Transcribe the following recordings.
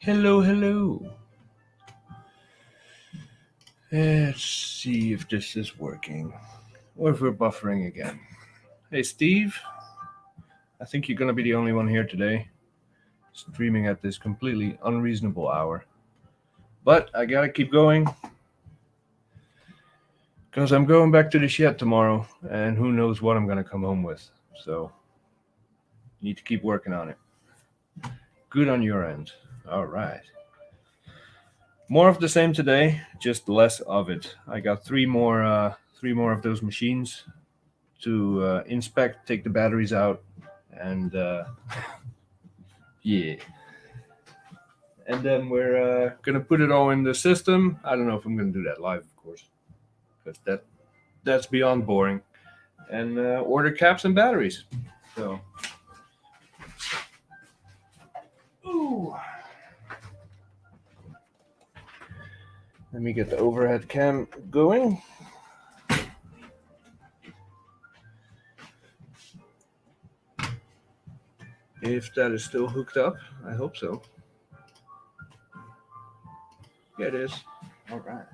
Hello, hello. Let's see if this is working or if we're buffering again. Hey, Steve. I think you're going to be the only one here today, streaming at this completely unreasonable hour. But I got to keep going because I'm going back to the shed tomorrow and who knows what I'm going to come home with. So, need to keep working on it. Good on your end. All right. More of the same today, just less of it. I got three more of those machines to inspect, take the batteries out, and yeah. And then we're gonna put it all in the system. I don't know if I'm gonna do that live, of course, because that's beyond boring. And order caps and batteries. So, ooh. Let me get the overhead cam going. If that is still hooked up, I hope so. Yeah, it is. All right.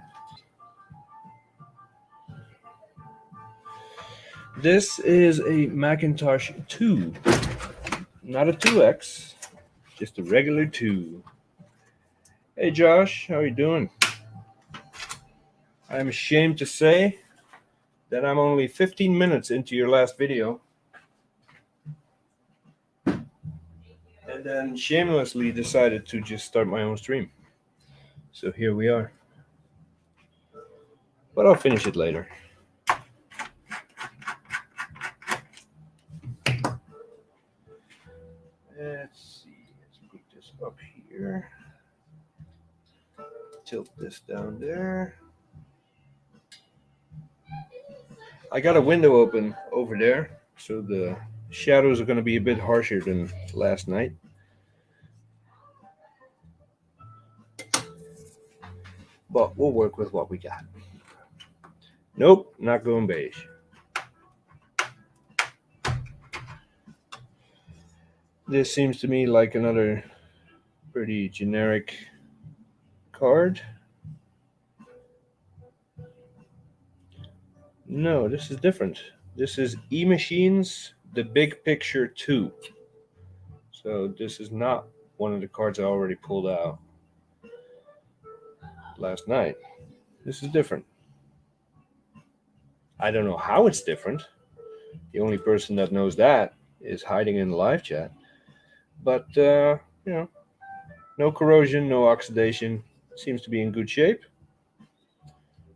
This is a Macintosh II, not a 2X, just a regular 2. Hey Josh, how are you doing? I'm ashamed to say that I'm only 15 minutes into your last video. And then shamelessly decided to just start my own stream. So here we are. But I'll finish it later. Let's see. Let's put this up here. Tilt this down there. I got a window open over there, so the shadows are going to be a bit harsher than last night. But we'll work with what we got. Nope, not going beige. This seems to me like another pretty generic card. No, this is different. This is E-Machines, the Big Picture 2. So this is not one of the cards I already pulled out last night. This is different. I don't know how it's different. The only person that knows that is hiding in the live chat. But, no corrosion, no oxidation. Seems to be in good shape.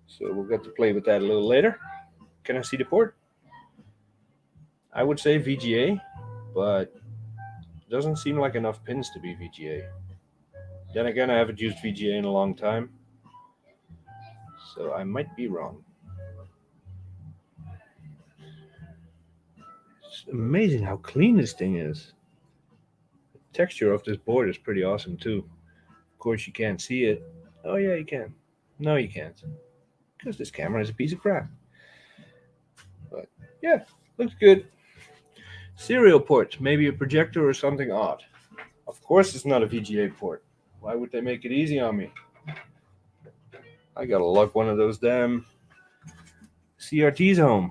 So we'll get to play with that a little later. Can I see the port? I would say VGA, but it doesn't seem like enough pins to be VGA. Then again, I haven't used VGA in a long time, so I might be wrong. It's amazing how clean this thing is. The texture of this board is pretty awesome too. Of course, you can't see it. Oh yeah, you can. No, you can't, because this camera is a piece of crap. But yeah, looks good. Serial port, maybe a projector or something odd. Of course, it's not a VGA port. Why would they make it easy on me? I gotta lug one of those damn CRTs home.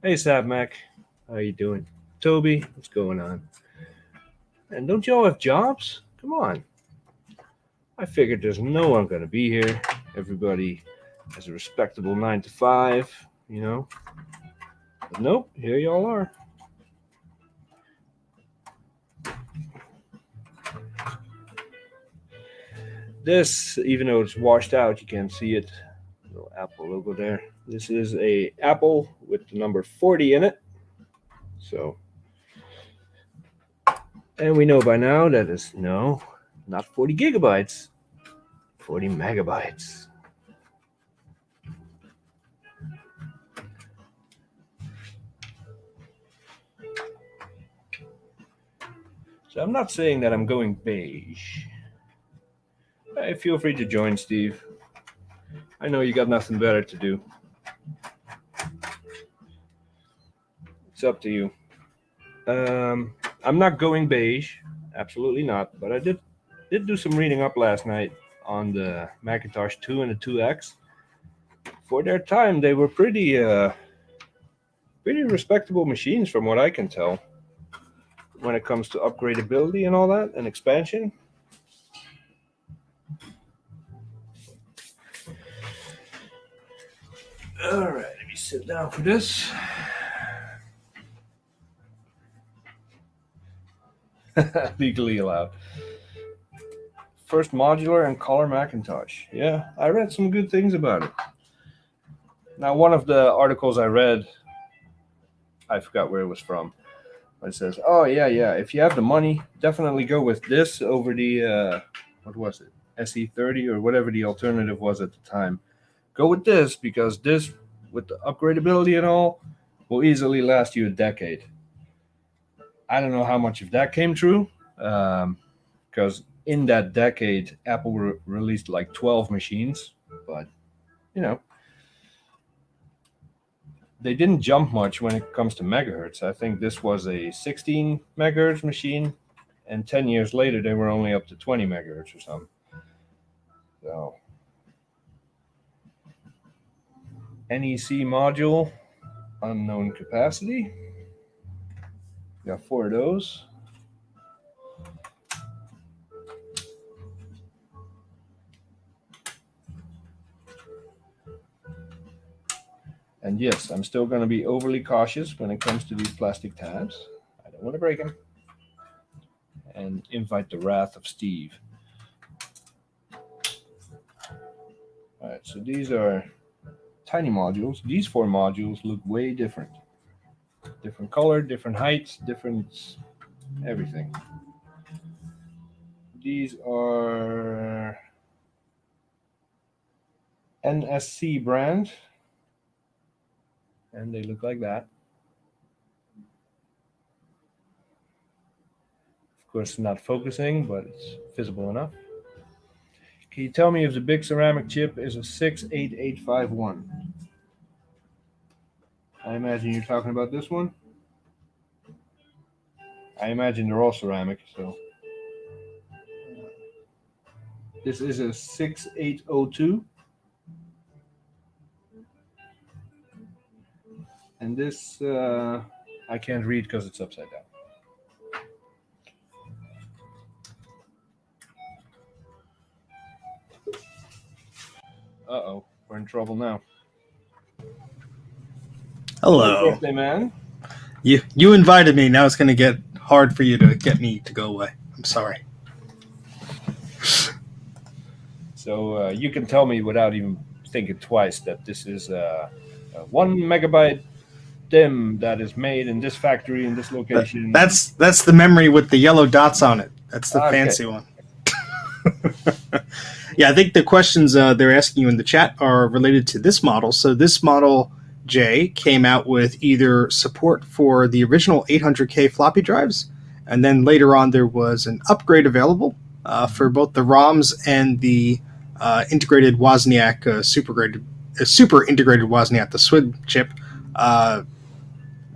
Hey, Sabmac, how you doing? Toby, what's going on? And don't y'all have jobs? Come on. I figured there's no one gonna be here. Everybody has a respectable 9 to 5, you know. But nope, here y'all are. This, even though it's washed out, you can't see it. Little Apple logo there. This is a Apple with the number 40 in it. So, and we know by now that is no, not 40 gigabytes, 40 megabytes. So I'm not saying that I'm going beige. Hey, feel free to join, Steve. I know you got nothing better to do. It's up to you. I'm not going beige, absolutely not. But I did did do some reading up last night on the Macintosh 2 and the 2X. For their time, they were pretty respectable machines from what I can tell when it comes to upgradability and all that and expansion. All right, let me sit down for this. Legally allowed. First modular and color Macintosh. Yeah, I read some good things about it. Now, one of the articles I read, I forgot where it was from. But it says, "Oh yeah, if you have the money, definitely go with this over the what was it, SE30 or whatever the alternative was at the time. Go with this because this, with the upgradability and all, will easily last you a decade." I don't know how much of that came true, because in that decade, Apple released like 12 machines, but you know, they didn't jump much when it comes to megahertz. I think this was a 16 megahertz machine, and 10 years later, they were only up to 20 megahertz or something. So, NEC module, unknown capacity. Got 4 of those. And yes, I'm still going to be overly cautious when it comes to these plastic tabs. I don't want to break them. And invite the wrath of Steve. All right, so these are tiny modules. These 4 modules look way different. Different color, different heights, different everything. These are NSC brand. And they look like that. Of course, not focusing, but it's visible enough. Can you tell me if the big ceramic chip is a 68851? I imagine you're talking about this one. I imagine they're all ceramic, so. This is a 6802. And this, I can't read because it's upside down. Uh-oh, we're in trouble now. Hello. Happy birthday, man. You invited me. Now it's going to get hard for you to get me to go away. I'm sorry. So you can tell me without even thinking twice that this is a 1 megabyte DIMM that is made in this factory in this location. That's the memory with the yellow dots on it. That's the fancy one. Yeah, I think the questions they're asking you in the chat are related to this model. So this model, J, came out with either support for the original 800K floppy drives, and then later on there was an upgrade available for both the ROMs and the integrated Wozniak super integrated Wozniak, the SWID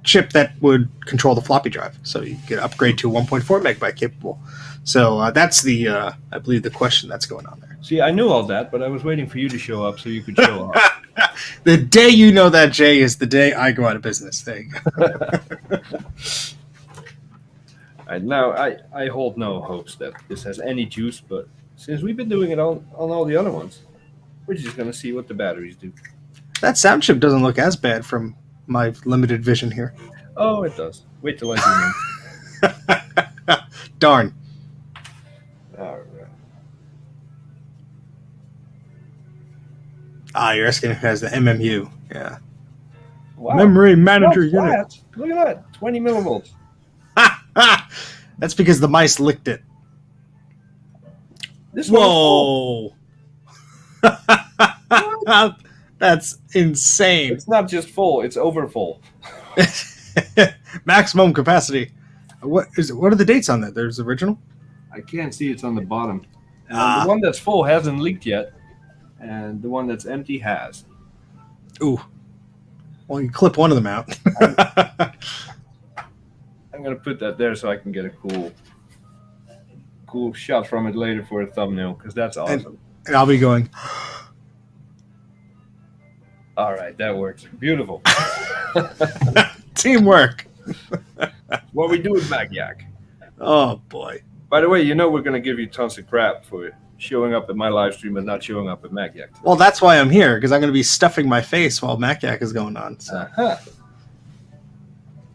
chip that would control the floppy drive. So you could upgrade to 1.4 megabyte capable. So that's the, I believe, the question that's going on there. See, I knew all that, but I was waiting for you to show up so you could show up. The day you know that, Jay, is the day I go out of business. There you go. Now, I hold no hopes that this has any juice, but since we've been doing it on all the other ones, we're just going to see what the batteries do. That sound chip doesn't look as bad from my limited vision here. Oh, it does. Wait till I zoom in. Darn. All right. You're asking if it has the MMU. Yeah. Wow. Memory manager unit. Look at that. 20 millivolts. That's because the mice licked it. Whoa. That's insane. It's not just full, it's over full. Maximum capacity. What are the dates on that? There's the original? I can't see, it's on the bottom. The one that's full hasn't leaked yet, and the one that's empty has. Ooh. Well, you clip one of them out. I'm going to put that there so I can get a cool shot from it later for a thumbnail because that's awesome. And I'll be going, All right, that works. Beautiful. teamwork. What we do with Magyak. Oh, boy. By the way, you know we're going to give you tons of crap for showing up at my live stream and not showing up at Magyak. Well, that's why I'm here, because I'm going to be stuffing my face while Maciac is going on. So. Uh-huh.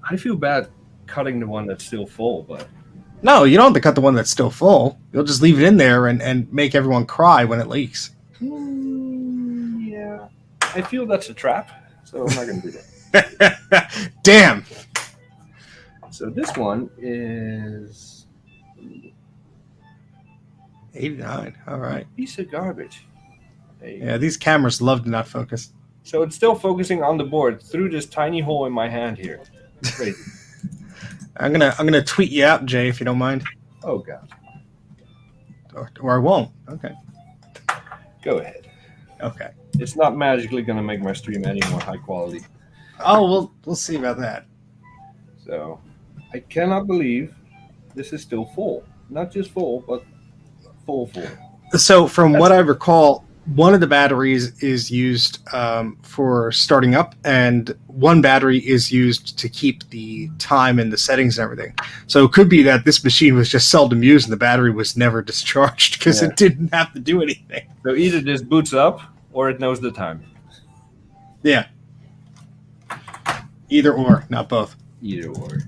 I feel bad cutting the one that's still full, but... No, you don't have to cut the one that's still full. You'll just leave it in there and make everyone cry when it leaks. Yeah. I feel that's a trap, so I'm not going to do that. Damn. So this one is... 89. All right. Piece of garbage. Yeah, these cameras love to not focus. So it's still focusing on the board through this tiny hole in my hand here. It's crazy. I'm gonna tweet you out, Jay, if you don't mind. Oh, God. Or I won't. Okay. Go ahead. Okay. It's not magically going to make my stream any more high quality. Oh, we'll see about that. So I cannot believe this is still full. Not just full, but full. So from what I recall, one of the batteries is used for starting up, and one battery is used to keep the time and the settings and everything. So it could be that this machine was just seldom used and the battery was never discharged because it didn't have to do anything. So either this boots up or it knows the time. Yeah. Either or, not both. Either or.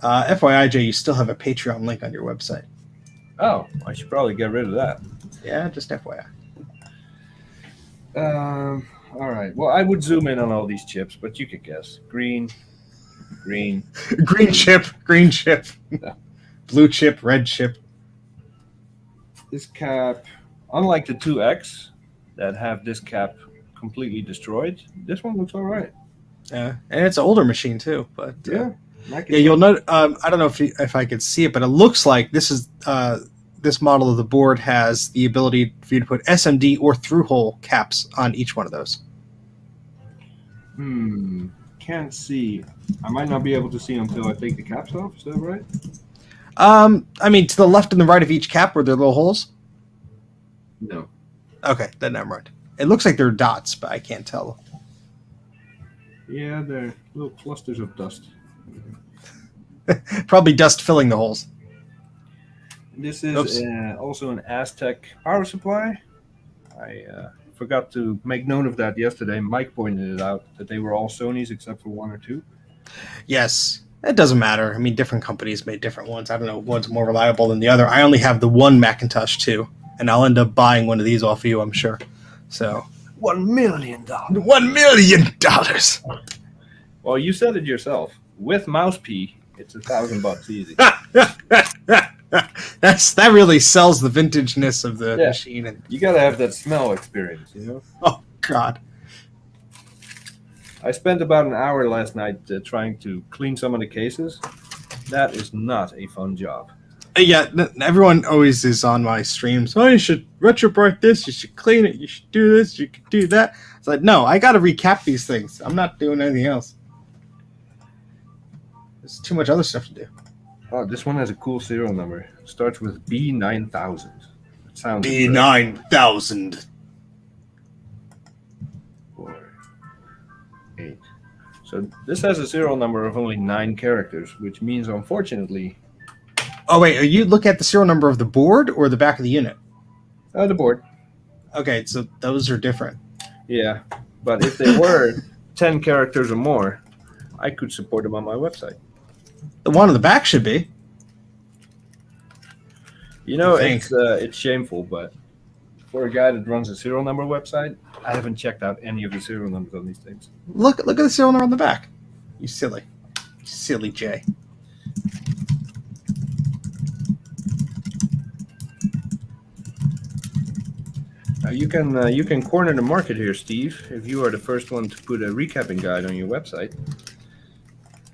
FYI, Jay, you still have a Patreon link on your website. Oh, I should probably get rid of that. Yeah, just FYI. All right. Well, I would zoom in on all these chips, but you could guess. Green. Green chip, blue chip, red chip. This cap, unlike the 2X that have this cap completely destroyed, this one looks all right. Yeah, and it's an older machine too. But Yeah, you'll note. I don't know if I could see it, but it looks like this is this model of the board has the ability for you to put SMD or through-hole caps on each one of those. Can't see. I might not be able to see until I take the caps off. Is that right? I mean, to the left and the right of each cap were there little holes? No. Okay, then never mind. It looks like they're dots, but I can't tell. Yeah, they're little clusters of dust. Probably dust filling the holes. This is also an Aztec power supply. I forgot to make note of that yesterday. Mike pointed it out that they were all Sonys except for one or two. Yes, it doesn't matter. I mean, different companies made different ones. I don't know, one's more reliable than the other. I only have the one Macintosh II, and I'll end up buying one of these off of you, I'm sure. So $1 million. $1 million. Well, you said it yourself. With mouse P, it's $1,000 easy. That really sells the vintageness of the machine. And you got to have that smell experience, you know? Oh, God. I spent about an hour last night trying to clean some of the cases. That is not a fun job. Yeah, everyone always is on my streams. Oh, you should retrobrite this. You should clean it. You should do this. You could do that. It's like, no, I got to recap these things. I'm not doing anything else. There's too much other stuff to do. Oh, this one has a cool serial number. It starts with B9000. It sounds B9000. 4, 8. So this has a serial number of only 9 characters, which means, unfortunately... Oh, wait, are you looking at the serial number of the board or the back of the unit? The board. Okay, so those are different. Yeah, but if they were 10 characters or more, I could support them on my website. The one on the back should be. You know, it's shameful, but for a guy that runs a serial number website, I haven't checked out any of the serial numbers on these things. Look at the serial number on the back. You silly Jay. You can corner the market here, Steve, if you are the first one to put a recapping guide on your website.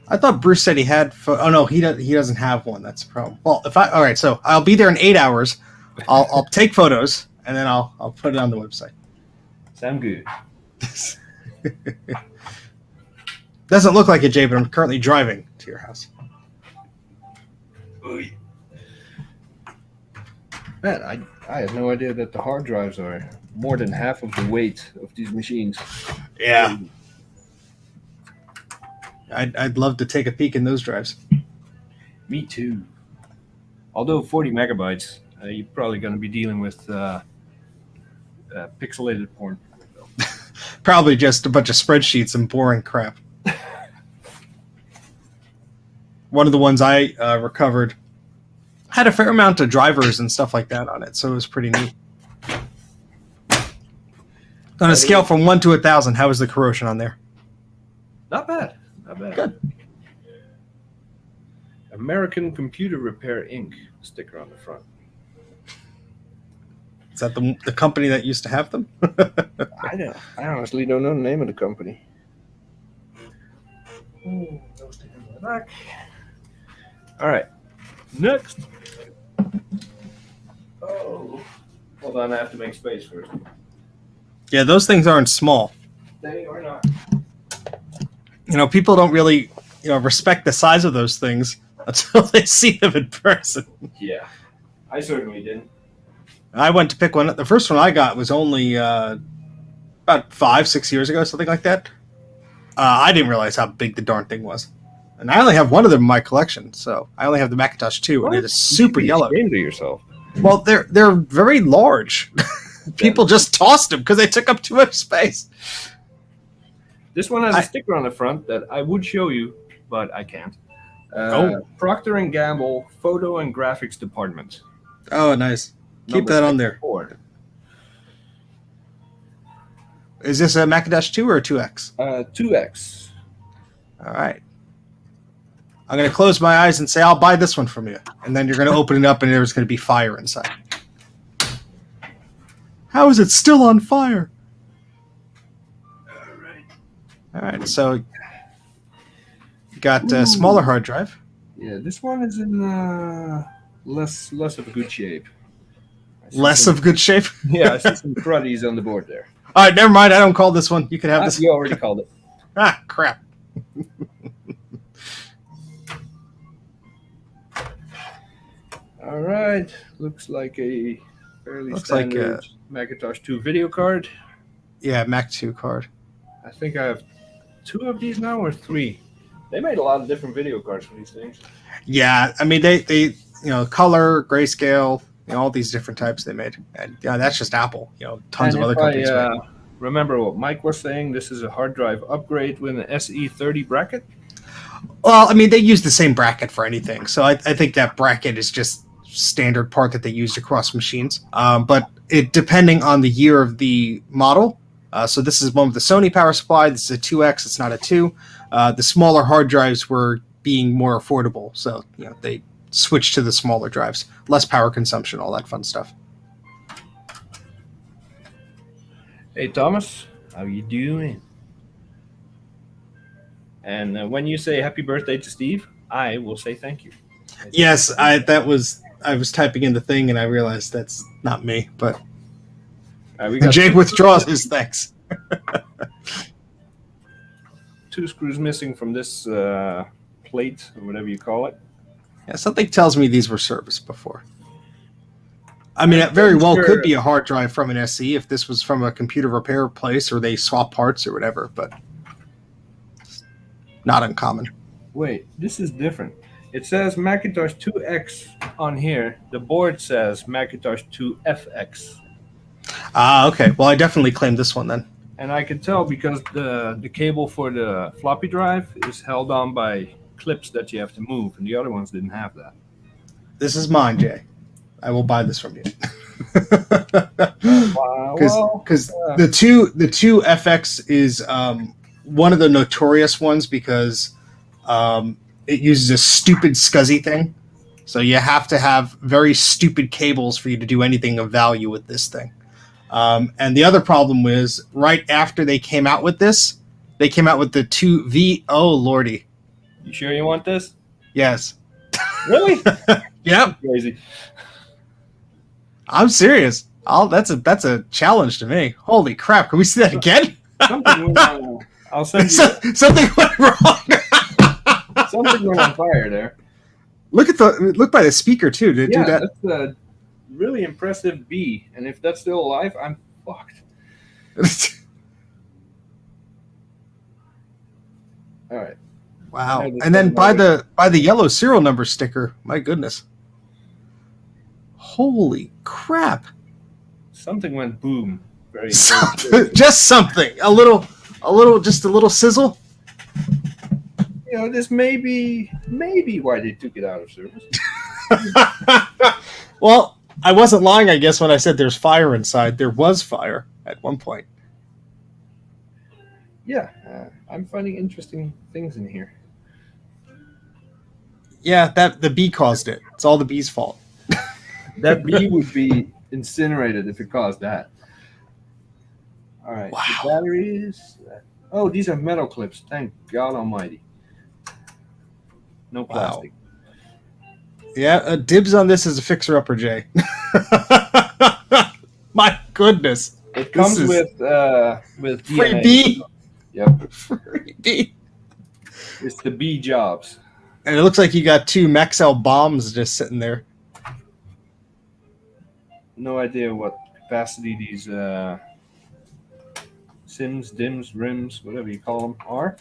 I thought Bruce said he had. Oh no, he doesn't have one. That's a problem. Well, all right, so I'll be there in 8 hours. I'll take photos and then I'll put it on the website. Sound good. Doesn't look like it, Jay, but I'm currently driving to your house. Man, I had no idea that the hard drives are more than half of the weight of these machines. Yeah. I'd love to take a peek in those drives. Me too. Although 40 megabytes, you're probably going to be dealing with pixelated porn. Probably just a bunch of spreadsheets and boring crap. One of the ones I recovered had a fair amount of drivers and stuff like that on it, so it was pretty neat. On a scale from 1 to 1,000, how was the corrosion on there? Not bad. Not bad. Good. American Computer Repair Inc. sticker on the front. Is that the company that used to have them? I honestly don't know the name of the company. Oh, those things in the back. All right. Next. Oh. Hold on, I have to make space first. Yeah, those things aren't small. They are not. You know, people don't really, respect the size of those things until they see them in person. Yeah. I certainly didn't. I went to pick one up. The first one I got was only about 5-6 years ago, something like that. I didn't realize how big the darn thing was. And I only have one of them in my collection, so I only have the Macintosh II, and it is super yellow. Ashamed of yourself. Well, they're very large. People just tossed them because they took up too much space. This one has a sticker on the front that I would show you, but I can't. Procter & Gamble Photo and Graphics Department. Oh, nice. Keep that on there. 4. Is this a Macintosh 2 or a 2X? 2X. All right. I'm going to close my eyes and say, I'll buy this one from you. And then you're going to open it up and there's going to be fire inside. How is it still on fire? All right. So you got a smaller hard drive. Yeah, this one is in less of a good shape. Less of good shape? Yeah, I see some cruddies on the board there. All right, never mind. I don't call this one. You can have this. You already called it. Ah, crap. All right. Looks like a fairly standard Macintosh 2 video card. Yeah, Mac 2 card. I think I have 2 of these now or 3. They made a lot of different video cards for these things. Yeah, I mean, they color, grayscale, all these different types they made. And yeah, that's just Apple. Tons of other companies made. Remember what Mike was saying, this is a hard drive upgrade with an SE30 bracket? Well, I mean, they use the same bracket for anything. So I think that bracket is just standard part that they used across machines. But depending on the year of the model, so this is one with the Sony power supply. This is a 2X. It's not a 2. The smaller hard drives were being more affordable. So they switched to the smaller drives. Less power consumption, all that fun stuff. Hey, Thomas. How you doing? And when you say happy birthday to Steve, I will say thank you. Yes, I was typing in the thing and I realized that's not me, but Jay withdraws his thanks. 2 screws missing from this plate or whatever you call it. Yeah, something tells me these were serviced before. I mean, it very well could be a hard drive from an SE if this was from a computer repair place or they swap parts or whatever, but not uncommon. Wait, this is different. It says Macintosh 2X on here. The board says Macintosh 2FX. Ah, okay. Well, I definitely claimed this one then. And I can tell because the cable for the floppy drive is held on by clips that you have to move, and the other ones didn't have that. This is mine, Jay. I will buy this from you. Because the 2FX is one of the notorious ones because it uses a stupid SCSI thing. So you have to have very stupid cables for you to do anything of value with this thing. And the other problem was right after they came out with this, they came out with the 2V. Oh, Lordy. You sure you want this? Yes. Really? Yep. Crazy. I'm serious. That's a challenge to me. Holy crap! Can we see that again? Something went on. I'll send you. Something went wrong. Something went on fire there. Look by the speaker too. Did it do that? That's really impressive bee. And if that's still alive, I'm fucked. All right. I know Wow. this And then doesn't always. by the yellow serial number sticker, my goodness. Holy crap. Something went boom. Very, very Something, clearly. just something. Just a little sizzle. You know, this may be why they took it out of service. Well, I wasn't lying, I guess, when I said there's fire inside. There was fire at one point. Yeah, I'm finding interesting things in here. Yeah, that the bee caused it. It's all the bee's fault. That bee would be incinerated if it caused that. All right, Wow. the batteries. Oh, these are metal clips. Thank God Almighty. No plastic. Yeah, dibs on this as a fixer-upper, Jay. My goodness. It comes is with free DNA. bee. Yep, Free bee. it's the bee jobs. And it looks like you got 2 Maxell bombs just sitting there. No idea what capacity these sims, dims, rims, whatever you call them, are.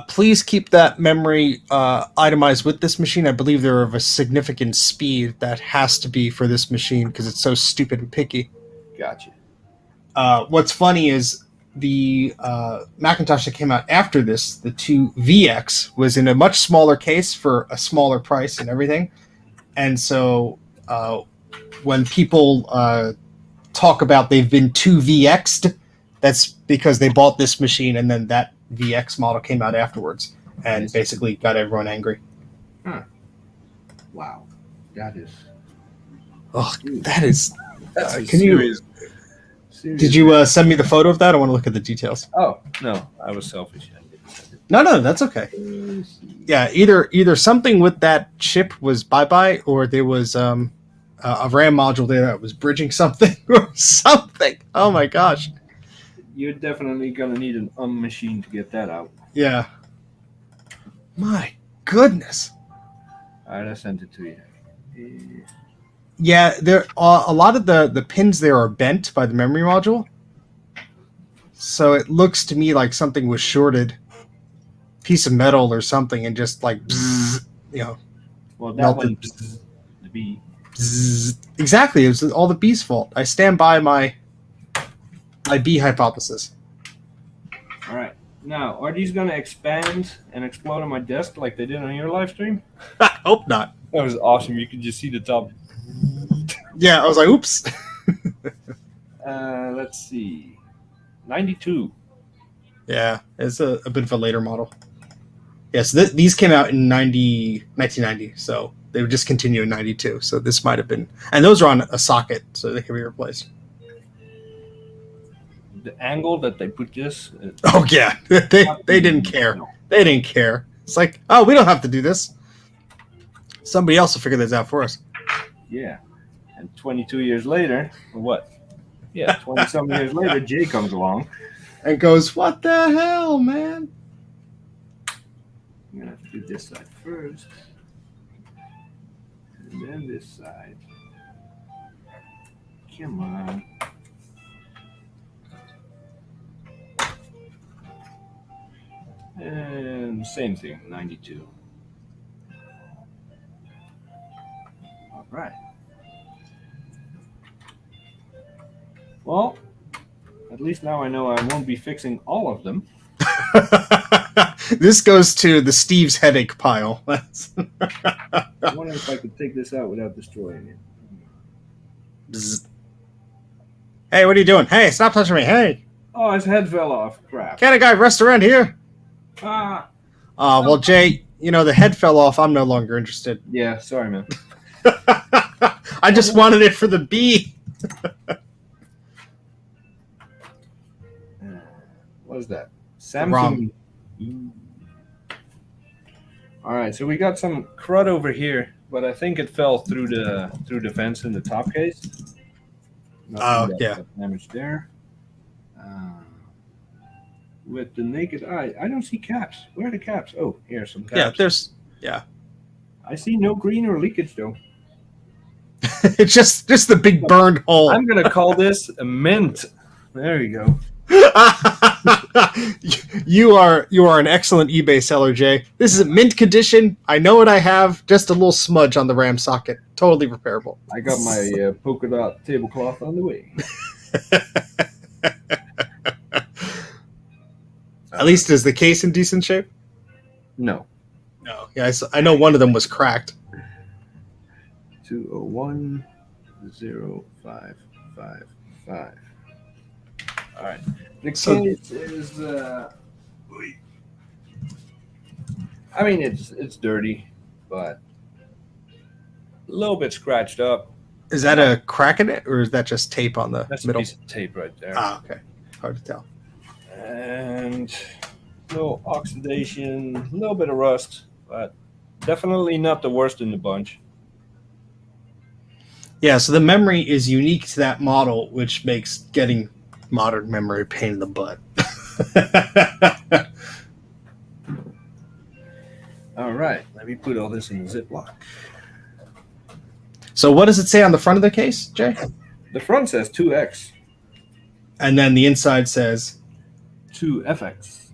Please keep that memory itemized with this machine. I believe they're of a significant speed that has to be for this machine because it's so stupid and picky. Gotcha. What's funny is the Macintosh that came out after this, the 2VX, was in a much smaller case for a smaller price and everything. And so when people talk about they've been 2VX'd, that's because they bought this machine and then that VX model came out afterwards and basically got everyone angry. Huh. Wow. That is. Oh, that is. That's Can you? serious. Did you send me the photo of that? I want to look at the details. Oh, no. I was selfish. I didn't send it. No, that's okay. Yeah, either something with that chip was bye-bye, or there was a RAM module there that was bridging something or something. Oh my gosh. You're definitely going to need an machine to get that out. Yeah. My goodness. All right, I sent it to you. Yeah, there a lot of the pins there are bent by the memory module. So it looks to me like something was shorted, piece of metal or something, and just like, bzzz, Well, that melted. one, the bee. Bzzz. Exactly, it was all the bee's fault. I stand by my bee hypothesis. All right. Now, are these going to expand and explode on my desk like they did on your live stream? I hope not. That was awesome. You could just see the top. Yeah, I was like, oops. Let's see. 92. Yeah, it's a bit of a later model. Yes, these came out in 1990, so they would just continue in 92. So this might have been, and those are on a socket, so they can be replaced. The angle that they put this. Oh yeah, they didn't care. No. They didn't care. It's like, oh, we don't have to do this. Somebody else will figure this out for us. Yeah. And 22 years later, or what? Yeah, 20 some years later, Jay comes along. And goes, what the hell, man? I'm going to have to do this side first. And then this side. Come on. And same thing, 92. All right. Well, at least now I know I won't be fixing all of them. This goes to the Steve's headache pile. I wonder if I could take this out without destroying it. Bzz. Hey, what are you doing? Hey, stop touching me. Hey, Oh, his head fell off. Crap. can't a guy rest around here? Ah. Well, Jay, the head fell off. I'm no longer interested. Yeah, sorry, man. I just wanted it for the bee. What is that? ROM. Samsung. All right, so we got some crud over here, but I think it fell through the fence in the top case. Nothing yeah. got damage there. With the naked eye, I don't see caps. Where are the caps? Oh, here's some caps. Yeah, I see no green or leakage though. It's just the big burned hole. I'm gonna call this a mint. There you go. You are an excellent eBay seller, Jay. This is mint condition. I know what I have. Just a little smudge on the RAM socket. Totally repairable. I got my polka dot tablecloth on the way. At least is the case in decent shape? No. No. Yeah, I know one of them was cracked. 201-0555. All right. The case is. I mean, it's dirty, but a little bit scratched up. Is that a crack in it, or is that just tape on the That's middle? a piece of tape right there. Ah, okay. Hard to tell. And no oxidation, a little bit of rust, but definitely not the worst in the bunch. Yeah, so the memory is unique to that model, which makes getting modern memory a pain in the butt. All right, let me put all this in the Ziploc. So what does it say on the front of the case, Jay? The front says 2X. And then the inside says 2FX.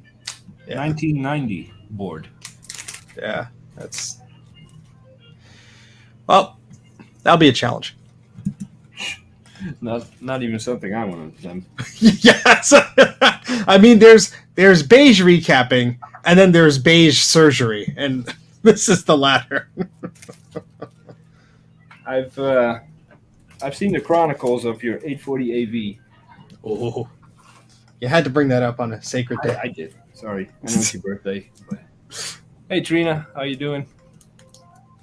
Yeah. 1990 board. Yeah, that's... Well, that'll be a challenge. Not even something I want to attempt. Yes. I mean, there's beige recapping, and then there's beige surgery, and this is the latter. I've seen the chronicles of your 840 AV. Oh, you had to bring that up on a sacred day. I did. Sorry, I know it's your birthday. But... Hey Trina, how you doing?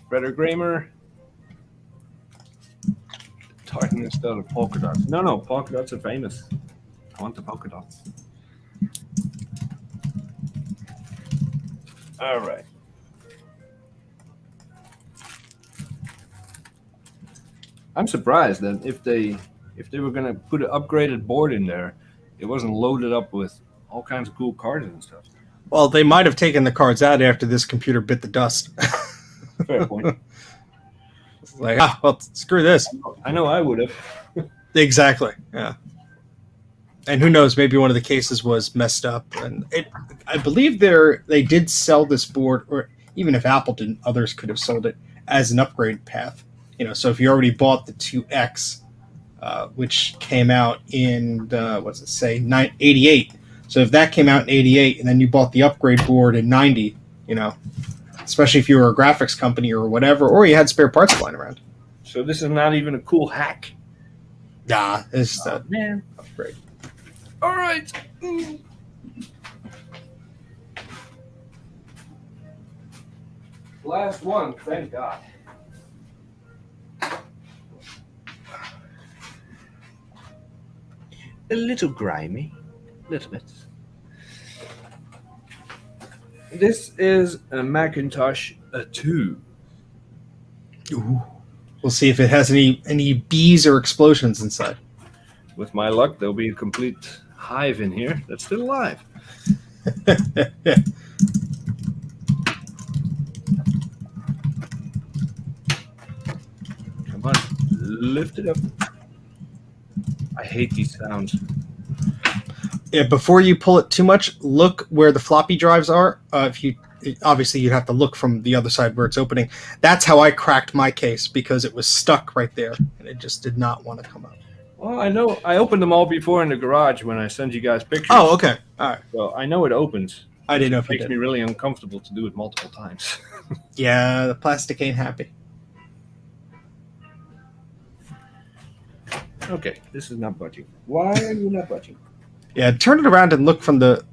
Frederick Gramer. Tartan instead of polka dots. No, polka dots are famous. I want the polka dots. All right. I'm surprised that if they were gonna put an upgraded board in there, it wasn't loaded up with all kinds of cool cards and stuff. Well, they might have taken the cards out after this computer bit the dust. Fair point. Like, well, screw this. I know I would have. Exactly. Yeah. And who knows? Maybe one of the cases was messed up, and I believe they did sell this board, or even if Apple didn't, others could have sold it as an upgrade path. So if you already bought the 2X, which came out in what's it say, 88. So if that came out in 88, and then you bought the upgrade board in 90, especially if you were a graphics company or whatever, or you had spare parts lying around. So this is not even a cool hack. Nah, it's just man. upgrade. All right. Last one, thank God. A little grimy, a little bit. This is a Macintosh II. Ooh. We'll see if it has any bees or explosions inside. With my luck, there'll be a complete hive in here that's still alive. Come on, lift it up. I hate these sounds. Yeah, before you pull it too much, look where the floppy drives are. Obviously you'd have to look from the other side where it's opening. That's how I cracked my case, because it was stuck right there and it just did not want to come out. Well, I know I opened them all before in the garage when I send you guys pictures. Oh, okay. All right. So I know it opens. I didn't know if It you makes did. me really uncomfortable to do it multiple times. Yeah, the plastic ain't happy. Okay, this is not budging. Why are you not budging? Yeah, turn it around and look from the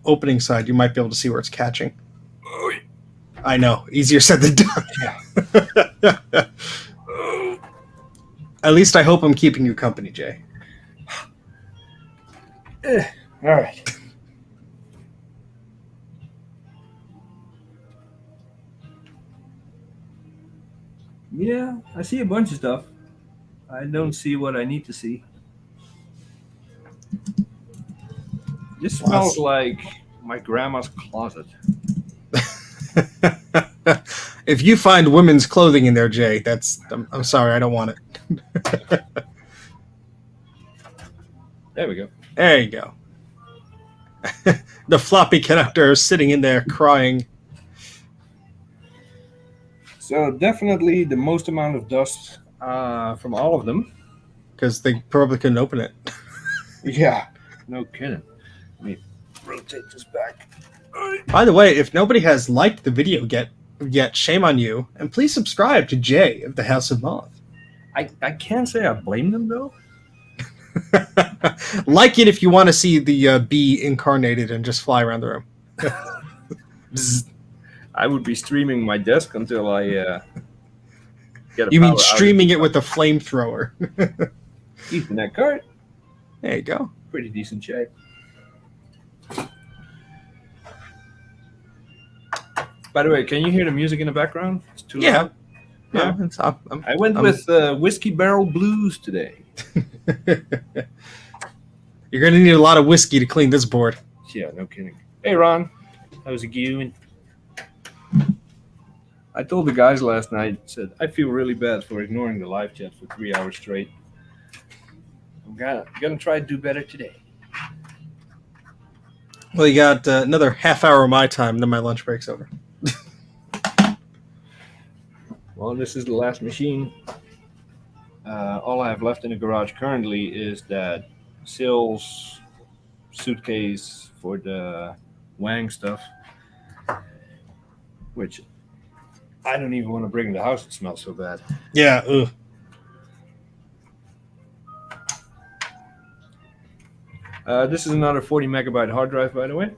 opening side. You might be able to see where it's catching. Oh, I know. Easier said than done. yeah. At least I hope I'm keeping you company, Jay. All right. Yeah, I see a bunch of stuff. I don't see what I need to see. This smells like my grandma's closet. If you find women's clothing in there, Jay, I'm sorry, I don't want it. There we go. There you go. The floppy connector is sitting in there crying. So definitely the most amount of dust from all of them. Because they probably couldn't open it. Yeah, no kidding. Let me rotate this back. By the way, if nobody has liked the video yet, shame on you. And please subscribe to Jay of the House of Moth. I can't say I blame them though. Like it if you want to see the bee incarnated and just fly around the room. I would be streaming my desk until I get a You mean power streaming it with a flamethrower? Ethernet card. There you go. Pretty decent shape. By the way, can you hear the music in the background? It's too loud. Yeah. I went with Whiskey Barrel Blues today. You're going to need a lot of whiskey to clean this board. Yeah, no kidding. Hey, Ron. How's it going? I told the guys last night, said, I feel really bad for ignoring the live chat for 3 hours straight. I'm gonna try to do better today. Well, you got another half hour of my time, then my lunch break's over. Well, this is the last machine. All I have left in the garage currently is that Sills suitcase for the Wang stuff, which I don't even want to bring in the house. It smells so bad. Yeah, ugh. This is another 40 megabyte hard drive, by the way.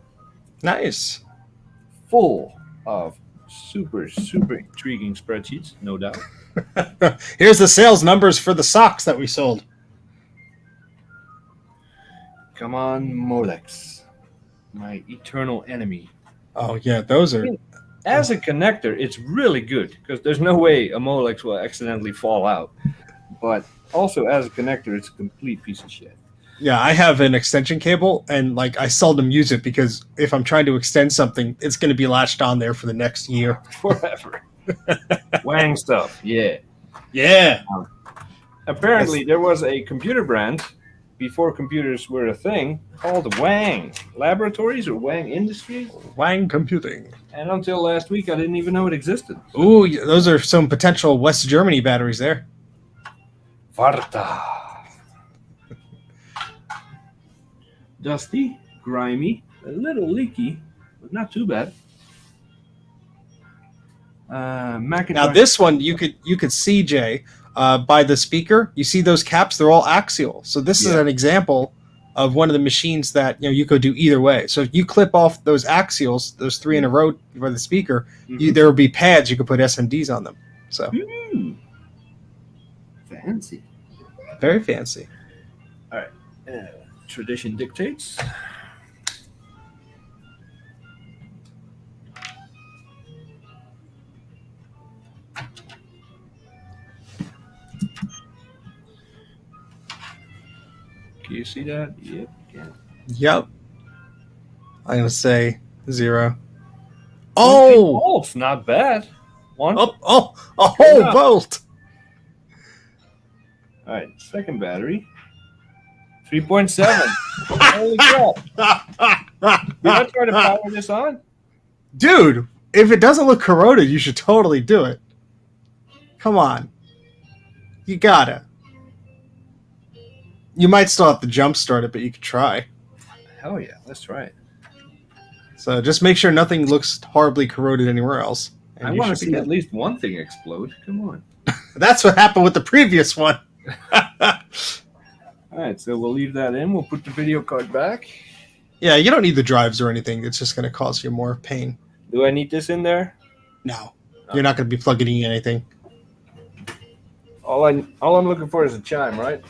Nice. Full of super intriguing spreadsheets, no doubt. Here's the sales numbers for the socks that we sold. Come on, Molex, my eternal enemy. Oh, yeah, those are... As a connector, it's really good because there's no way a Molex will accidentally fall out. But also as a connector, it's a complete piece of shit. Yeah, I have an extension cable, and like I seldom use it because if I'm trying to extend something, it's going to be latched on there for the next year. Forever. Wang stuff, yeah. Yeah. Apparently, there was a computer brand before computers were a thing called Wang Laboratories or Wang Industries. Wang Computing. And until last week, I didn't even know it existed. Ooh, those are some potential West Germany batteries there. Varta. Dusty, grimy, a little leaky, but not too bad. Macintosh. Now this one you could see, Jay, by the speaker. You see those caps? They're all axial. So this is an example of one of the machines that you could do either way. So if you clip off those axials, those three in a row by the speaker, there will be pads you could put SMDs on them. So fancy, very fancy. All right. Tradition dictates. Can you see that? Yep. Yeah. Yep. I'm gonna say 0. Oh, volts, not bad. A whole volt. All right, second battery. 3.7. Holy crap. Did I try to power this on? Dude, if it doesn't look corroded, you should totally do it. Come on. You gotta. You might still have to jump start it, but you could try. Hell yeah, let's try it. So just make sure nothing looks horribly corroded anywhere else. I want to see at least one thing explode. Come on. That's what happened with the previous one. All right, so we'll leave that in. We'll put the video card back. Yeah, you don't need the drives or anything. It's just going to cause you more pain. Do I need this in there? No. You're not going to be plugging in anything. All I'm looking for is a chime, right?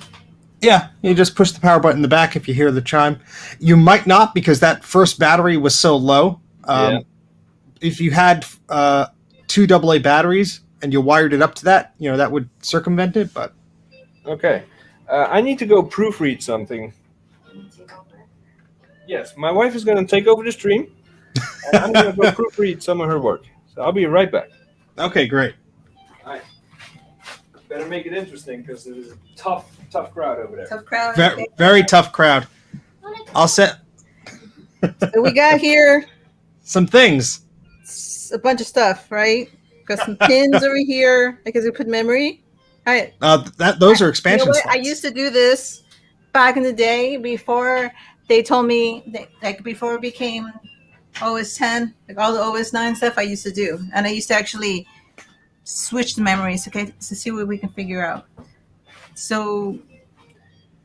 Yeah, you just push the power button in the back if you hear the chime. You might not because that first battery was so low. If you had 2 AA batteries and you wired it up to that, that would circumvent it. But okay. I need to go proofread something. Yes, my wife is going to take over the stream, and I'm going to go proofread some of her work. So I'll be right back. Okay, great. All right. Better make it interesting because it is a tough crowd over there. Tough crowd. Very tough crowd. I'll set So we got here some things. a bunch of stuff, right? Got some pins over here because we put memory. All right. Those are expansion You know what? slots. I used to do this back in the day before they told me like before it became OS 10, like all the OS 9 stuff I used to do, and I used to actually switch the memories, okay, to see what we can figure out. So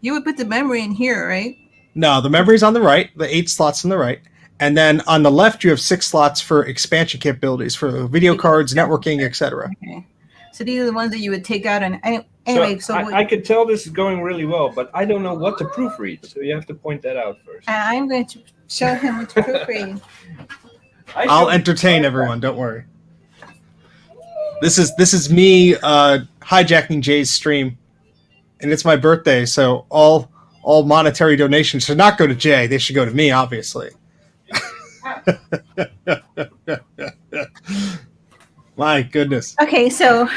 you would put the memory in here, right? No, the memory's on the right, the 8 slots on the right. And then on the left, you have 6 slots for expansion capabilities for video cards, networking, etc. Okay. So these are the ones that you would take out. And anyway, so I could tell this is going really well, but I don't know what to proofread. So you have to point that out first. I'm going to show him what to proofread. I'll entertain everyone. Don't worry. This is me hijacking Jay's stream, and it's my birthday, so all monetary donations should not go to Jay. They should go to me, obviously. My goodness. Okay, so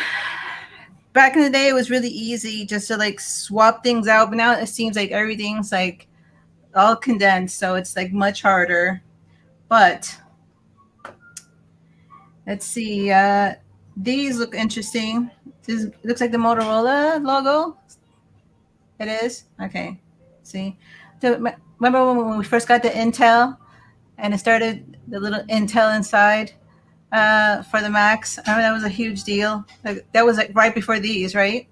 back in the day, it was really easy just to like swap things out, but now it seems like everything's like all condensed, so it's like much harder. But let's see. These look interesting. This looks like the Motorola logo. It is? Okay. See? So, remember when we first got the Intel and it started the little Intel inside for the Macs? I mean, that was a huge deal. Like, that was like right before these, right?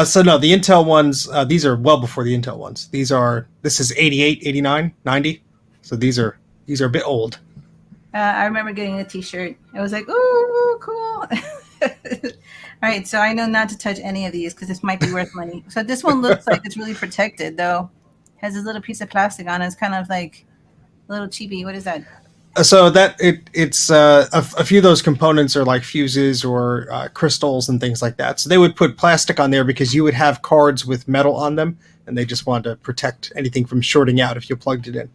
So no, the Intel ones, these are well before the Intel ones. This is 88, 89, 90. So these are a bit old. I remember getting a t-shirt. It was like, ooh, cool. All right, so I know not to touch any of these because this might be worth money. So this one looks like it's really protected, though. Has this little piece of plastic on it. It's kind of like a little cheapy. What is that? So that it's a few of those components are like fuses or crystals and things like that. So they would put plastic on there because you would have cards with metal on them, and they just wanted to protect anything from shorting out if you plugged it in.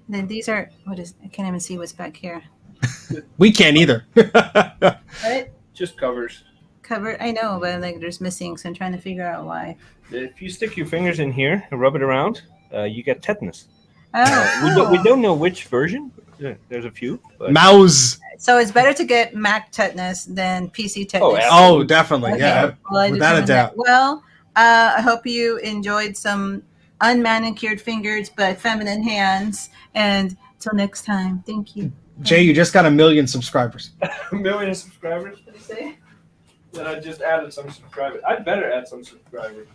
And then these are I can't even see what's back here. We can't either. What? Just covers. Cover? I know, but like there's missing, so I'm trying to figure out why. If you stick your fingers in here and rub it around, you get tetanus. Oh, We don't know which version. There's a few. But... Mouse. So it's better to get Mac tetanus than PC tetanus. Oh, definitely. Okay. Yeah, Well, without a doubt. that. Well, I hope you enjoyed some unmanicured fingers but feminine hands. And till next time, thank you. Jay, you just got 1 million subscribers. 1 million subscribers? What did you say? Then I just added some subscribers. I'd better add some subscribers.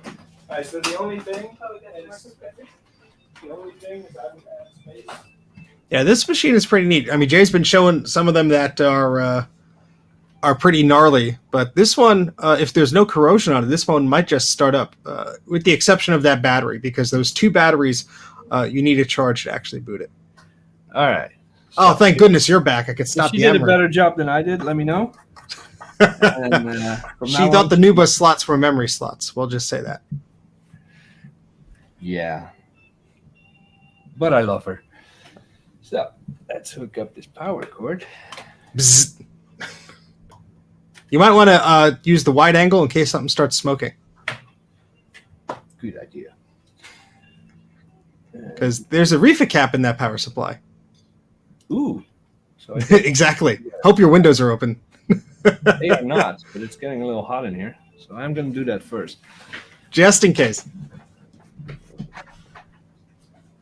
All right, so the only thing is I haven't added space. Yeah, this machine is pretty neat. I mean, Jay's been showing some of them that are pretty gnarly, but this one, if there's no corrosion on it, this one might just start up, with the exception of that battery, because those 2 batteries you need a charge to actually boot it. All right. Oh, thank goodness you're back. I could stop If she the did a memory. better job than I did, let me know. And, from She now thought on- the NUBA slots were memory slots. We'll just say that. Yeah. But I love her. So let's hook up this power cord. Bzzz. You might want to use the wide angle in case something starts smoking. Good idea. Because there's a reefer cap in that power supply. Ooh. So Exactly. Hope your windows are open. they are not, but it's getting a little hot in here. So I'm going to do that first. Just in case.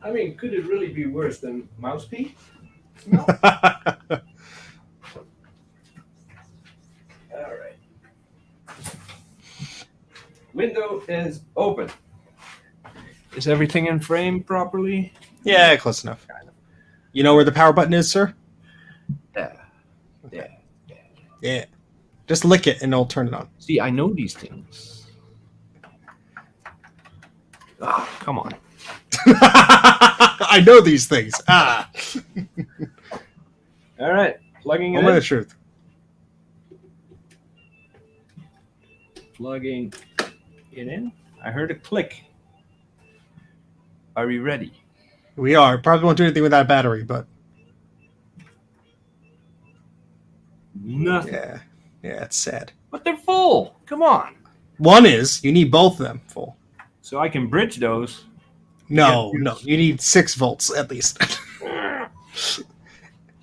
I mean, could it really be worse than mouse pee? No. All right. Window is open. Is everything in frame properly? Yeah, close enough. You know where the power button is, sir? Yeah. Yeah. Yeah. Just lick it and it'll turn it on. See, I know these things. Ah, come on. I know these things. Ah. All right, plugging it Moment in. of truth. Plugging it in. I heard a click. Are we ready? We are. Probably won't do anything without a battery, but Nothing. yeah. Yeah, it's sad. But they're full. Come on. One is, you need both of them full. So I can bridge those. No, Yeah. no, you need 6 volts at least.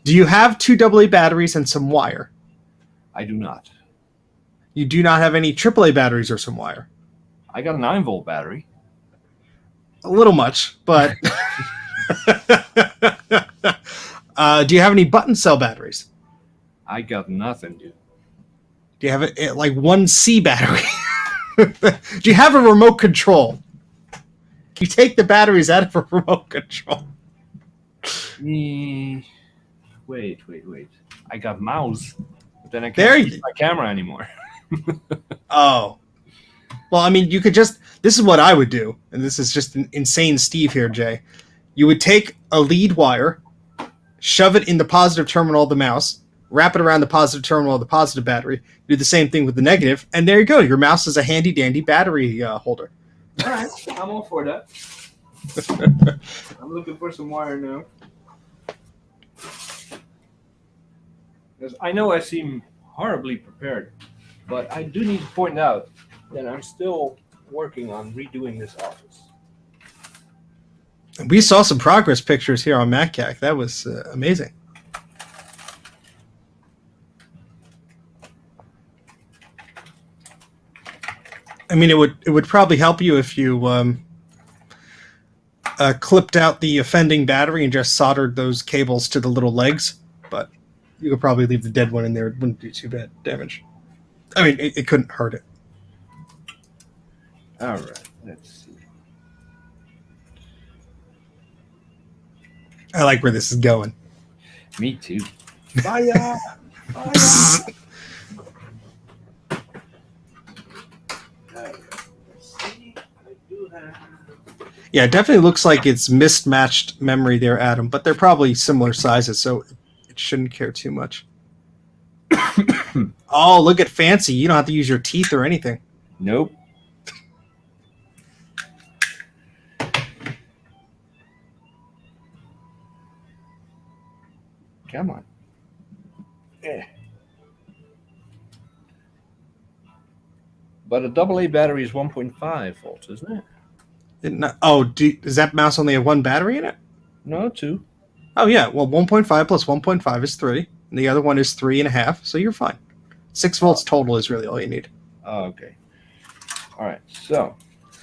Do you have 2 AA batteries and some wire? I do not. You do not have any AAA batteries or some wire? I got a 9-volt battery. A little much, but... do you have any button cell batteries? I got nothing, dude. Do you have like 1C battery? Do you have a remote control? You take the batteries out of a remote control. Wait. I got mouse, but then I There can't you- use my camera anymore. Oh. Well, I mean, you could just... This is what I would do, and this is just an insane Steve here, Jay. You would take a lead wire, shove it in the positive terminal of the mouse, wrap it around the positive terminal of the positive battery, do the same thing with the negative, and there you go. Your mouse is a handy-dandy battery holder. All right, I'm all for that. I'm looking for some wire now. Because I know I seem horribly prepared, but I do need to point out that I'm still working on redoing this office. We saw some progress pictures here on MacCac. That was amazing. I mean, it would probably help you if you clipped out the offending battery and just soldered those cables to the little legs, but you could probably leave the dead one in there. It wouldn't do too bad damage. I mean, it couldn't hurt it. All right, let's see. I like where this is going. Me too. Fire! Fire! Yeah, it definitely looks like it's mismatched memory there, Adam, but they're probably similar sizes, so it shouldn't care too much. Oh, look at fancy. You don't have to use your teeth or anything. Nope. Come on. Yeah. But a AA battery is 1.5 volts, isn't it? Does that mouse only have one battery in it? No, 2. Oh, yeah. Well, 1.5 plus 1.5 is 3. And the other one is 3.5, so you're fine. 6 volts total is really all you need. Oh, okay. All right. So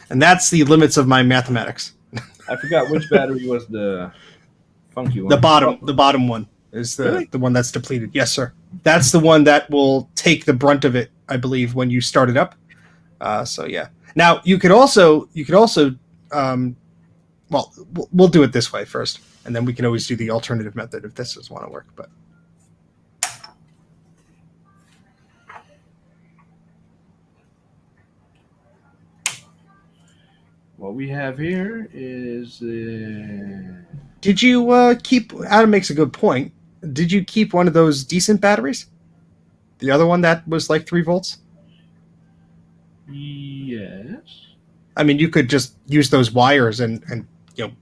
And that's the limits of my mathematics. I forgot which battery was the funky one. The bottom one is Really? the one that's depleted. Yes, sir. That's the one that will take the brunt of it, I believe, when you start it up. So yeah. Now you could also well, we'll do it this way first, and then we can always do the alternative method if this doesn't want to work. But What we have here is did you keep? Adam makes a good point. Did you keep one of those decent batteries? The other one that was like 3 volts. yes. I mean, you could just use those wires and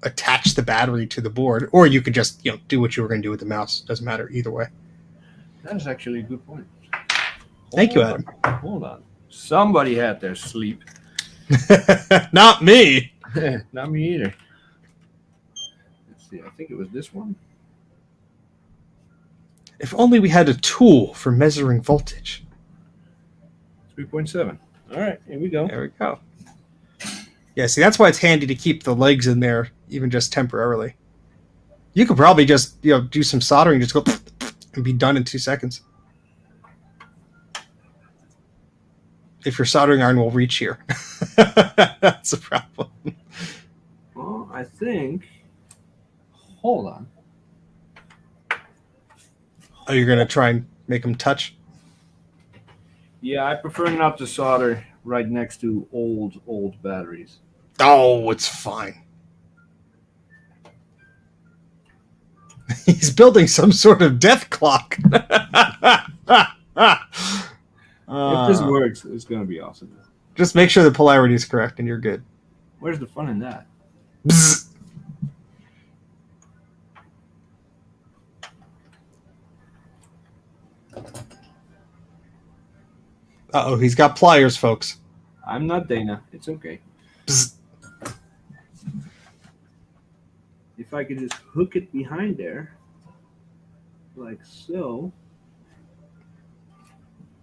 attach the battery to the board, or you could just do what you were going to do with the mouse. Doesn't matter either way. That is actually a good point. Thank you, Adam. Hold on. Somebody had their sleep. Not me. Not me either. Let's see. I think it was this one. If only we had a tool for measuring voltage. 3.7. All right. Here we go. There we go. Yeah, see, that's why it's handy to keep the legs in there, even just temporarily. You could probably just do some soldering, just go and be done in 2 seconds. If your soldering iron will reach here. That's a problem. Well, I think. Hold on. Oh, you're going to try and make them touch? Yeah, I prefer not to solder right next to old batteries. Oh, it's fine. He's building some sort of death clock. If this works, it's going to be awesome. Just make sure the polarity is correct and you're good. Where's the fun in that? Bzz. Uh-oh, he's got pliers, folks. I'm not Dana. It's okay. Bzz. If I could just hook it behind there, like so.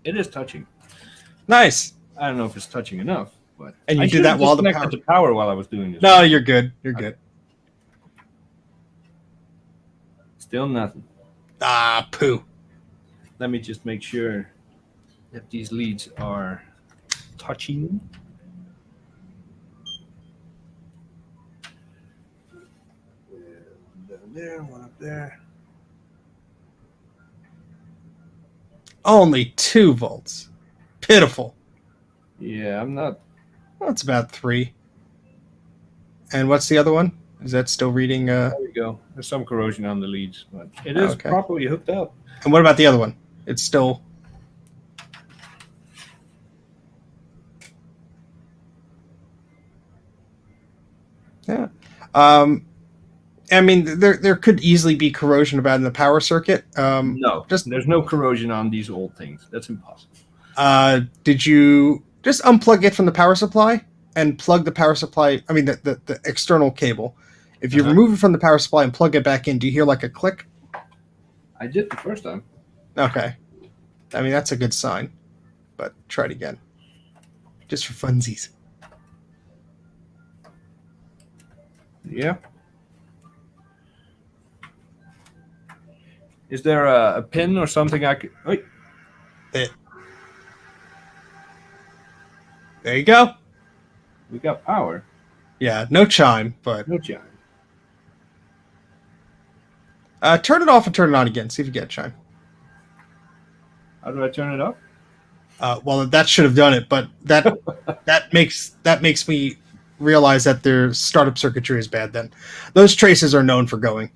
It is touching. Nice. I don't know if it's touching enough, but And you I did should that have while the disconnected the power while I was doing this. No, you're good. You're good. Still nothing. Ah, poo. Let me just make sure that these leads are touching. One down there, one up there. Only 2 volts. Pitiful. Yeah, I'm not. Well, it's about 3. And what's the other one? Is that still reading? There we go. There's some corrosion on the leads, but it is Okay. properly hooked up. And what about the other one? It's still. Yeah. I mean, there could easily be corrosion about in the power circuit. No, just there's no corrosion on these old things. That's impossible. did you just unplug it from the power supply and plug the power supply? I mean, the external cable. If you remove it from the power supply and plug it back in, do you hear like a click? I did the first time. Okay. I mean, that's a good sign. But try it again. Just for funsies. Yeah. Is there a pin or something I could? Wait. There you go. We got power. Yeah, no chime, but No chime. turn it off and turn it on again. See if you get a chime. How do I turn it up? Well, that should have done it, but that makes me realize that their startup circuitry is bad. Then those traces are known for going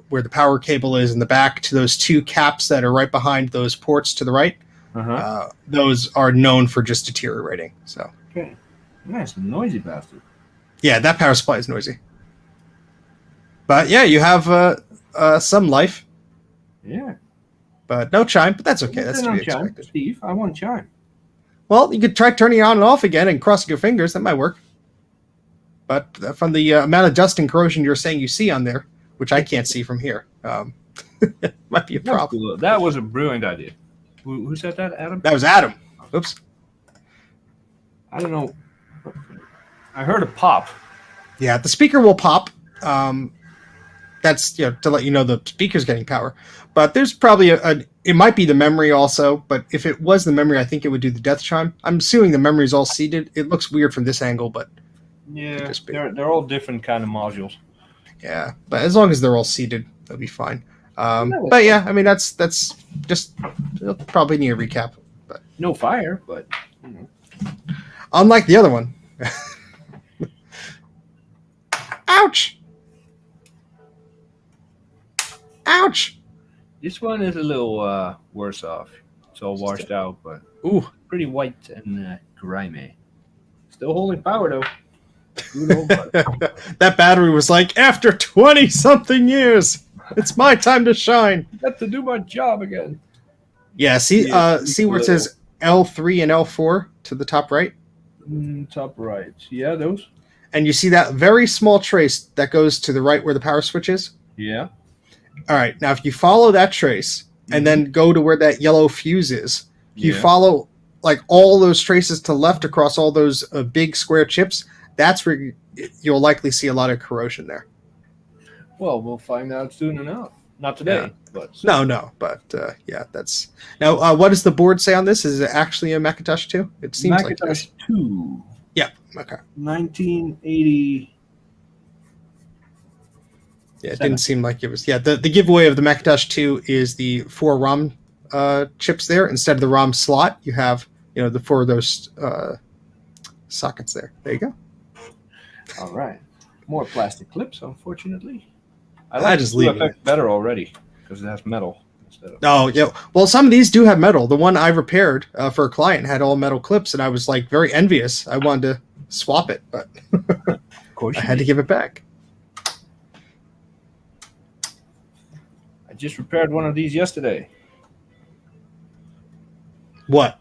where the power cable is in the back to those 2 caps that are right behind those ports to the right. Those are known for just deteriorating. So Okay. Nice, noisy bastard. yeah, that power supply is noisy. But yeah, you have some life, Yeah. but no chime. But that's okay. That's to be chime. expected. Steve, I want chime. Well, you could try turning it on and off again and crossing your fingers. That might work. But from the amount of dust and corrosion you're saying you see on there, which I can't see from here, might be a problem. Cool. That was a brilliant idea. Who said that, Adam? That was Adam. Oops. I don't know. I heard a pop. Yeah, the speaker will pop. That's to let you know the speaker's getting power. But there's probably it might be the memory also. But if it was the memory, I think it would do the death chime. I'm assuming the memory is all seated. It looks weird from this angle, but Yeah, they're all different kind of modules. yeah. But as long as they're all seated, they'll be fine. But yeah, I mean that's just probably need a recap. But No fire, but you know. unlike the other one. Ouch! Ouch! This one is a little worse off. It's all washed out, but Ooh. pretty white and grimy. Still holding power though. Good old buddy. That battery was like, after 20-something years, it's my time to shine. Got to do my job again. Yeah, see Yeah, see where it says L3 and L4 to the top right? Top right. Yeah, those. And you see that very small trace that goes to the right where the power switch is? Yeah. All right, now if you follow that trace and then go to where that yellow fuse is, you follow like all those traces to the left across all those big square chips, that's where you'll likely see a lot of corrosion there. Well, we'll find out soon enough. Not today, but No, but yeah, that's now. What does the board say on this? Is it actually a Macintosh II? It seems Macintosh like this. II, Yeah. Okay. 1980. Yeah, it didn't seem like it was. Yeah, the giveaway of the Macintosh II is the 4 ROM chips there instead of the ROM slot. You have the 4 of those sockets there. There you go. All right. More plastic clips, unfortunately. I I like just the leave effect better already because it has metal instead of. Oh yeah. Well, some of these do have metal. The one I repaired for a client had all metal clips, and I was like very envious. I wanted to swap it, but Of course, I had to give it back. I just repaired one of these yesterday. What?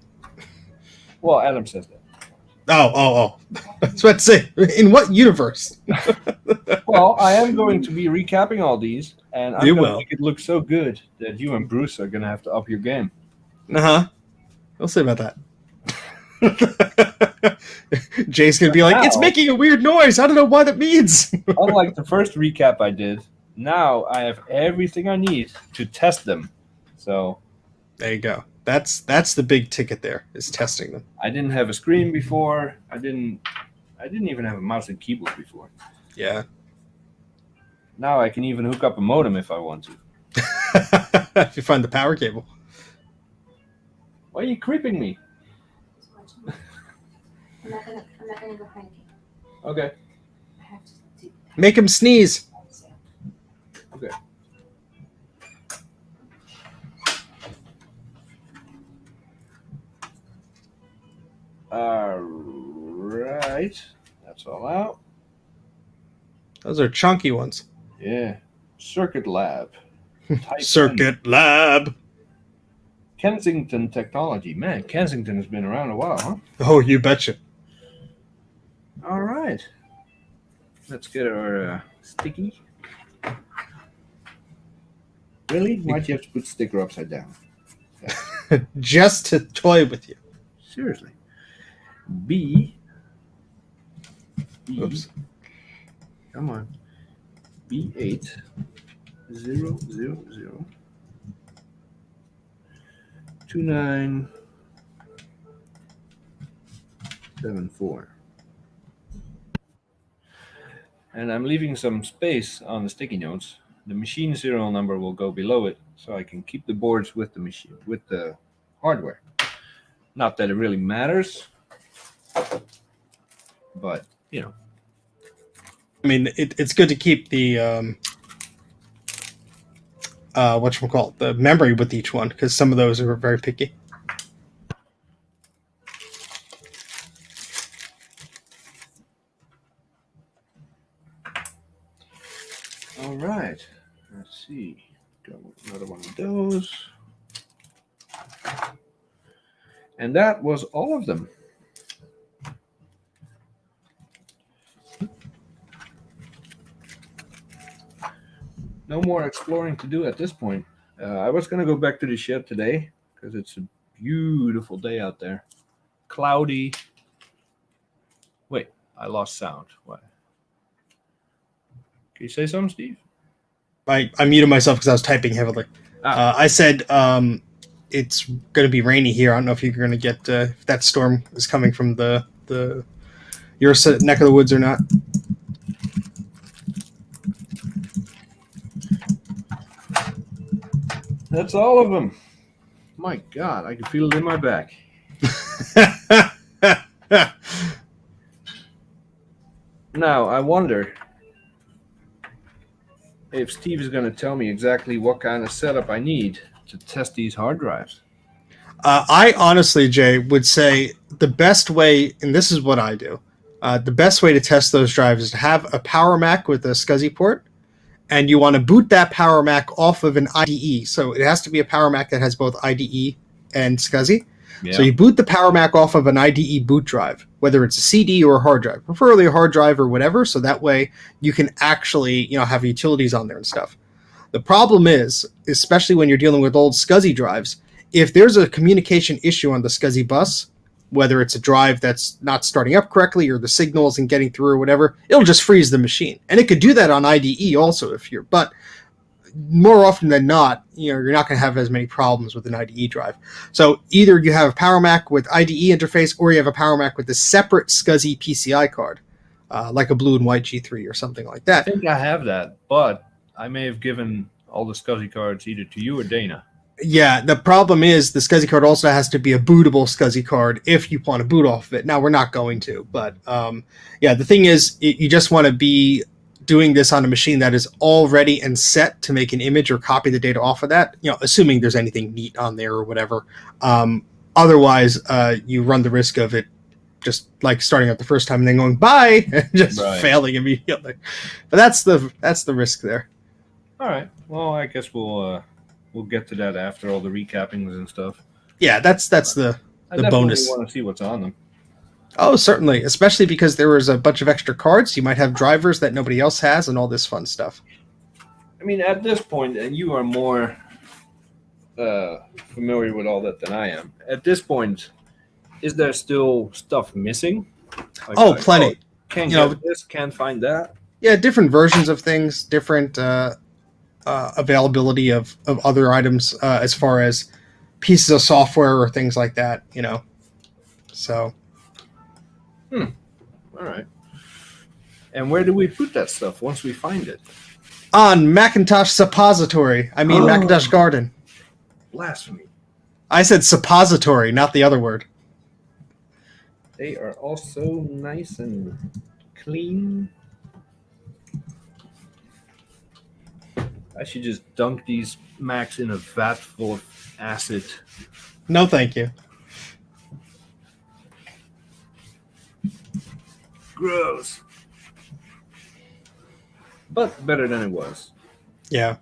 Well, Adam says that. Oh. I was about to say, in what universe? Well, I am going to be recapping all these, and I'm You going to will. make it look so good that you and Bruce are going to have to up your game. Uh-huh. We'll see about that. Jay's going to be like, it's Now- making a weird noise. I don't know what it means. Unlike the first recap I did, now I have everything I need to test them. So There you go. That's the big ticket there, is testing them. I didn't have a screen before. I didn't even have a mouse and keyboard before. Yeah. Now I can even hook up a modem if I want to. If you find the power cable. Why are you creeping me? I'm not gonna go hide. Okay. I have to do. Make him sneeze. Okay. All right. That's all out. Those are chunky ones. Yeah. Circuit Lab. Type Circuit Lab. N. Kensington Technology. Man, Kensington has been around a while, huh? Oh, you betcha. All right. Let's get our sticky. Really? Why'd you have to put sticker upside down? Just to toy with you. Seriously. B. Oops. Come on. B8 000 2974. And I'm leaving some space on the sticky notes. The machine serial number will go below it, so I can keep the boards with the machine, with the hardware. Not that it really matters, but you know. I mean, it's good to keep the whatchamacallit, the memory with each one, because some of those are very picky. All right. Let's see. Got another one of those. And that was all of them. No more exploring to do at this point. I was going to go back to the shed today because it's a beautiful day out there. Cloudy. Wait, I lost sound. What? Can you say something, Steve? I muted myself because I was typing heavily. I said it's going to be rainy here. I don't know if you're going to get if that storm is coming from the your neck of the woods or not. That's all of them. My God, I can feel it in my back. Now, I wonder if Steve is going to tell me exactly what kind of setup I need to test these hard drives. I honestly, Jay, would say the best way, and this is what I do, the best way to test those drives is to have a Power Mac with a SCSI port, and you want to boot that Power Mac off of an IDE. So it has to be a Power Mac that has both IDE and SCSI. Yeah. So you boot the Power Mac off of an IDE boot drive, whether it's a CD or a hard drive, preferably a hard drive or whatever, so that way you can actually, have utilities on there and stuff. The problem is, especially when you're dealing with old SCSI drives, if there's a communication issue on the SCSI bus, whether it's a drive that's not starting up correctly or the signal isn't getting through or whatever, it'll just freeze the machine. And it could do that on IDE also but more often than not, you're not going to have as many problems with an IDE drive. So either you have a Power Mac with IDE interface or you have a Power Mac with a separate SCSI PCI card, like a blue and white G3 or something like I that. think I have that, but I may have given all the SCSI cards either to you or Dana. Yeah, the problem is the SCSI card also has to be a bootable SCSI card if you want to boot off of it. Now, we're not going to, but the thing is, you just want to be doing this on a machine that is all ready and set to make an image or copy the data off of that, assuming there's anything neat on there or whatever. Otherwise, you run the risk of it just like starting out the first time and then going, bye, and just failing immediately. But that's the risk there. All right. Well, I guess we'll get to that after all the recappings and stuff. Yeah, that's the I the definitely bonus. want to see what's on them. Oh, certainly, especially because there was a bunch of extra cards. You might have drivers that nobody else has, and all this fun stuff. I mean, at this point, and you are more familiar with all that than I am. At this point, is there still stuff missing? Like, Plenty. Can't You get know, this, can't find that. Yeah, different versions of things, different availability of other items as far as pieces of software or things like that. So. All right. And where do we put that stuff once we find it? On Macintosh suppository. I mean Macintosh Garden. Blasphemy. I said suppository, not the other word. They are all so nice and clean. I should just dunk these Macs in a vat full of acid. No, thank you. Gross. But better than it was. Yeah.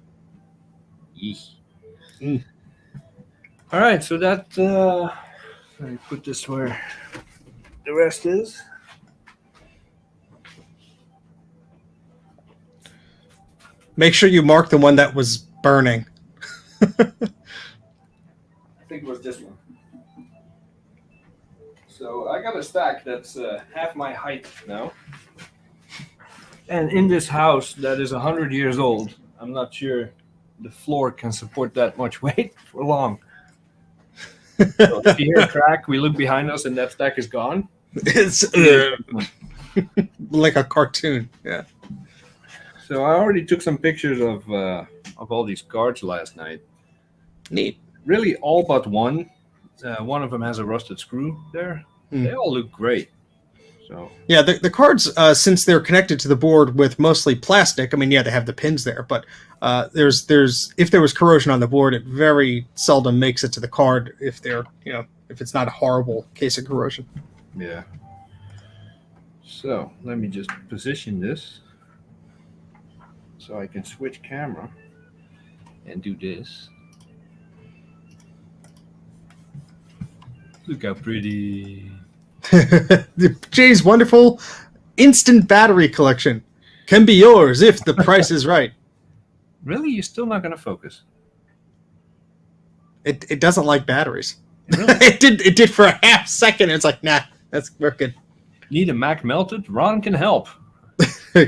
Eesh. Mm. All right, so that let me put this where the rest is. Make sure you mark the one that was burning. I think it was this one. So I got a stack that's half my height now. And in this house that is 100 years old, I'm not sure the floor can support that much weight for long. So if you hear a crack, we look behind us and that stack is gone. It's like a cartoon. Yeah. So I already took some pictures of all these cards last night. Neat. Really, all but one. One of them has a rusted screw there. They all look great. So yeah, the cards, since they're connected to the board with mostly plastic, I mean, yeah, they have the pins there, but there's if there was corrosion on the board, it very seldom makes it to the card if if it's not a horrible case of corrosion. yeah. So let me just position this so I can switch camera and do this. Look how pretty. Jay's wonderful instant battery collection can be yours if the price is right. Really? You're still not going to focus? It doesn't like batteries. Really? It did for a half second. It's like, nah, we're good. Need a Mac melted? Ron can help.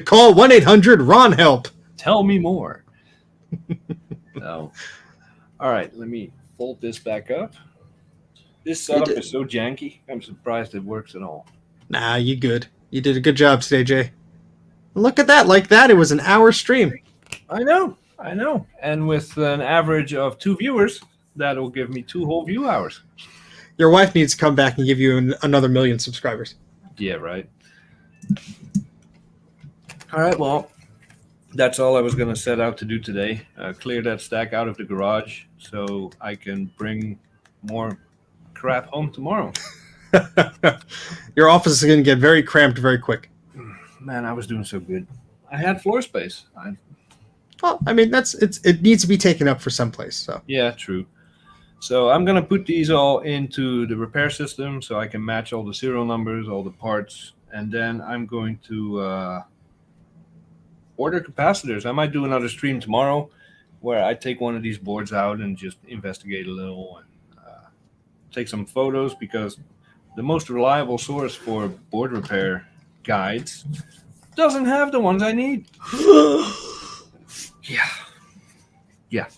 Call 1-800-RON-HELP. Tell me more. So, all right, let me fold this back up. This setup is so janky. I'm surprised it works at all. Nah, you good. You did a good job today, Jay. Look at that. Like that, it was an hour stream. I know. And with an average of 2 viewers, that'll give me 2 whole view hours. Your wife needs to come back and give you another 1 million subscribers. Yeah, right. All right, well, that's all I was going to set out to do today. Clear that stack out of the garage so I can bring more crap home tomorrow. Your office is going to get very cramped very quick. Man, I was doing so good. I had floor space. Well, I mean, it needs to be taken up for someplace. So Yeah, true. So I'm going to put these all into the repair system so I can match all the serial numbers, all the parts, and then I'm going to order capacitors. I might do another stream tomorrow where I take one of these boards out and just investigate a little and take some photos, because the most reliable source for board repair guides doesn't have the ones I need. Yeah.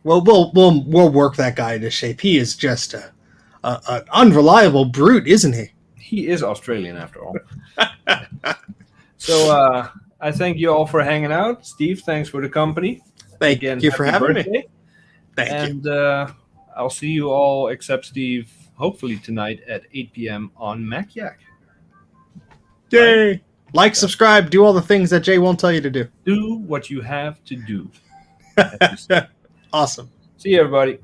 Well, we'll work that guy into shape. He is just an unreliable brute, isn't he? He is Australian after all. So I thank you all for hanging out. Steve, thanks for the company. Thank you for having me. Thank you. I'll see you all, except Steve, hopefully tonight at 8 p.m. on MacYak. Yay! Right? Like, subscribe, do all the things that Jay won't tell you to do. Do what you have to do. Awesome. See you, everybody.